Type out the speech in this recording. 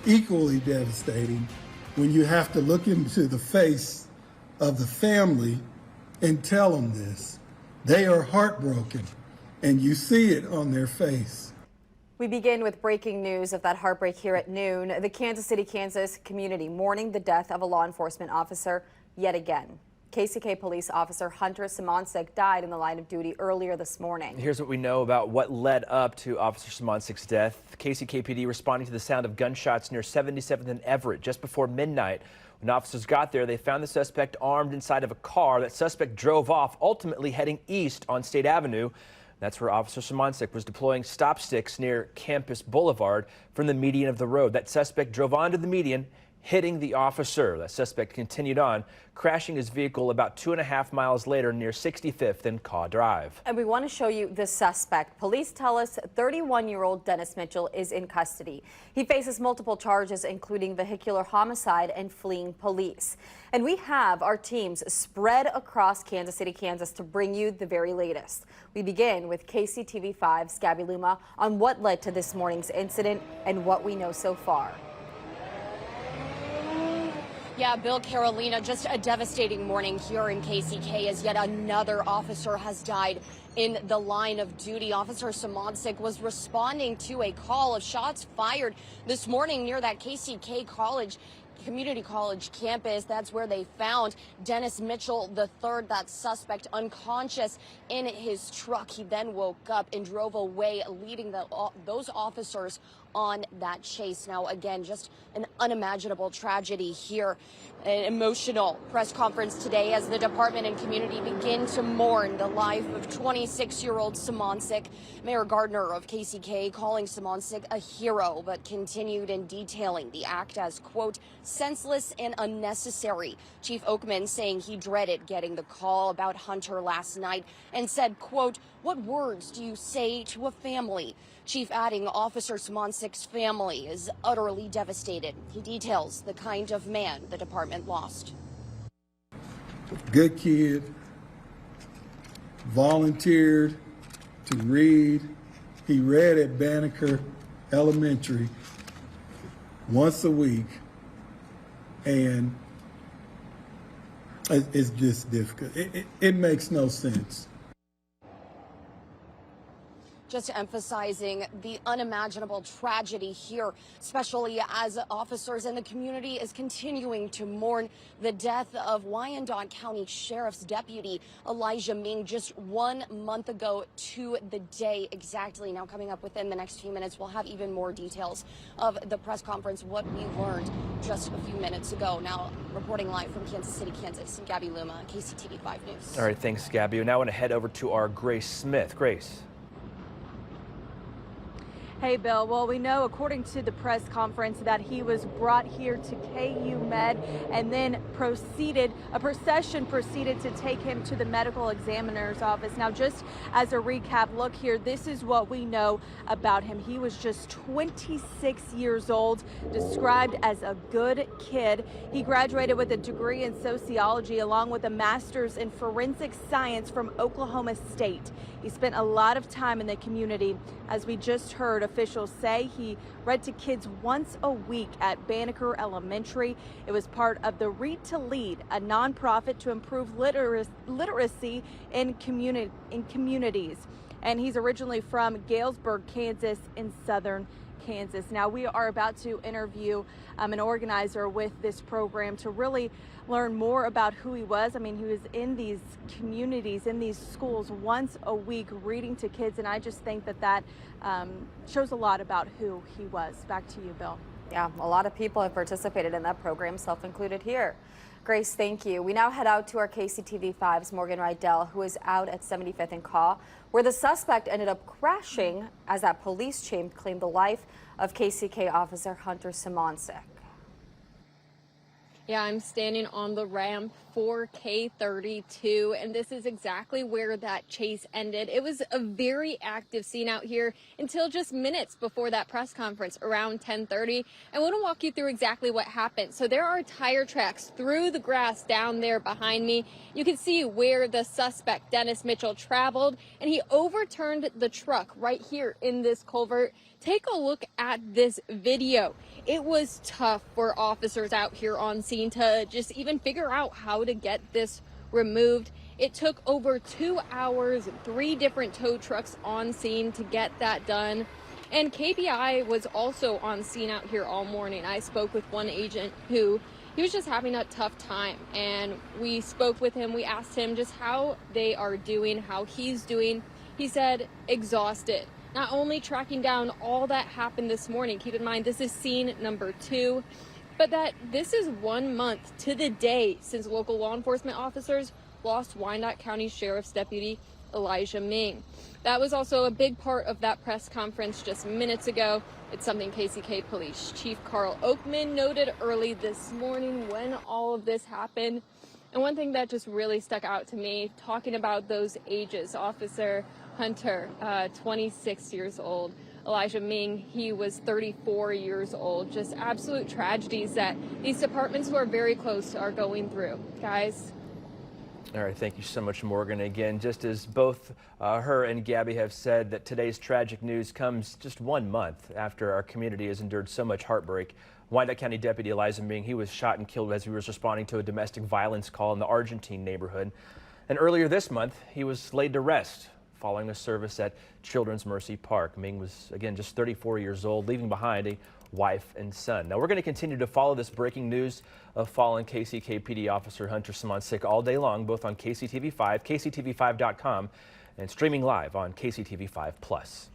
equally devastating when you have to look into the face of the family and tell them this. They are heartbroken, and you see it on their face. We begin with breaking news of that heartbreak here at noon. The Kansas City, Kansas community mourning the death of a law enforcement officer yet again. KCK police officer Hunter Simoncic died in the line of duty earlier this morning. Here's what we know about what led up to Officer Simoncic's death. KCK PD responding to the sound of gunshots near 77th and Everett just before midnight. When officers got there, they found the suspect armed inside of a car. That suspect drove off, ultimately heading east on State Avenue. That's where Officer Simoncic was deploying stop sticks near Campus Boulevard from the median of the road. That suspect drove onto the median, hitting the officer. That suspect continued on, crashing his vehicle about 2.5 miles later near 65th and Caw Drive. And we want to show you the suspect. Police tell us 31-year-old Dennis Mitchell is in custody. He faces multiple charges, including vehicular homicide and fleeing police. And we have our teams spread across Kansas City, Kansas to bring you the very latest. We begin with KCTV5's Gabby Luma on what led to this morning's incident and what we know so far. Yeah, Bill, Carolina, just a devastating morning here in KCK as yet another officer has died in the line of duty. Officer Simoncic was responding to a call of shots fired this morning near that KCK community college campus. That's where they found Dennis Mitchell III, that suspect, unconscious in his truck. He then woke up and drove away, leading those officers on that chase. Now, again, just an unimaginable tragedy here. An emotional press conference today as the department and community begin to mourn the life of 26-year-old Simoncic. Mayor Gardner of KCK calling Simoncic a hero, but continued in detailing the act as, quote, senseless and unnecessary. Chief Oakman saying he dreaded getting the call about Hunter last night and said, quote, what words do you say to a family? Chief adding Officer Simoncic's family is utterly devastated. He details the kind of man the department lost. Good kid, volunteered to read. He read at Banneker Elementary once a week, and it's just difficult. It makes no sense. Just emphasizing the unimaginable tragedy here, especially as officers and the community is continuing to mourn the death of Wyandotte County Sheriff's Deputy Elijah Ming just 1 month ago to the day exactly. Now, coming up within the next few minutes, we'll have even more details of the press conference, what we learned just a few minutes ago. Now, reporting live from Kansas City, Kansas, Gabby Luma, KCTV 5 News. All right, thanks, Gabby. Now I want to head over to our Grace Smith. Grace. Hey, Bill. Well, we know, according to the press conference, that he was brought here to KU Med and then a procession proceeded to take him to the medical examiner's office. Now, just as a recap, look here, this is what we know about him. He was just 26 years old, described as a good kid. He graduated with a degree in sociology along with a master's in forensic science from Oklahoma State. He spent a lot of time in the community. As we just heard officials say, he read to kids once a week at Banneker Elementary. It was part of the Read to Lead, a nonprofit to improve literacy in communities. And he's originally from Galesburg, Kansas, in southern Kansas. Now, we are about to interview an organizer with this program to really learn more about who he was. I mean, he was in these communities, in these schools once a week reading to kids, and I just think that shows a lot about who he was. Back to you, Bill. Yeah, a lot of people have participated in that program, self-included here. Grace, thank you. We now head out to our KCTV5's Morgan Rydell, who is out at 75th and Caw, where the suspect ended up crashing as that police chain claimed the life of KCK officer Hunter Simoncic. Yeah, I'm standing on the ramp for K32, and this is exactly where that chase ended. It was a very active scene out here until just minutes before that press conference around 10:30. I want to walk you through exactly what happened. So there are tire tracks through the grass down there behind me. You can see where the suspect, Dennis Mitchell, traveled, and he overturned the truck right here in this culvert, Take a look at this video. It was tough for officers out here on scene to just even figure out how to get this removed. It took over 2 hours, 3 different tow trucks on scene to get that done. And KPI was also on scene out here all morning. I spoke with one agent who he was just having a tough time, and we spoke with him. We asked him just how they are doing, how he's doing. He said exhausted. Not only tracking down all that happened this morning, keep in mind this is scene number 2, but that this is 1 month to the day since local law enforcement officers lost Wyandotte County Sheriff's Deputy Elijah Ming. That was also a big part of that press conference just minutes ago. It's something KCK Police Chief Carl Oakman noted early this morning when all of this happened. And one thing that just really stuck out to me, talking about those ages, Officer Hunter, 26 years old. Elijah Ming, he was 34 years old. Just absolute tragedies that these departments who are very close are going through. Guys. All right, thank you so much, Morgan. Again, just as both her and Gabby have said, that today's tragic news comes just 1 month after our community has endured so much heartbreak. Wyandotte County Deputy Elijah Ming, he was shot and killed as he was responding to a domestic violence call in the Argentine neighborhood. And earlier this month, he was laid to rest following a service at Children's Mercy Park. Ming was, again, just 34 years old, leaving behind a wife and son. Now, we're going to continue to follow this breaking news of fallen KCK PD officer Hunter Samik all day long, both on KCTV5, KCTV5.com, and streaming live on KCTV5 Plus.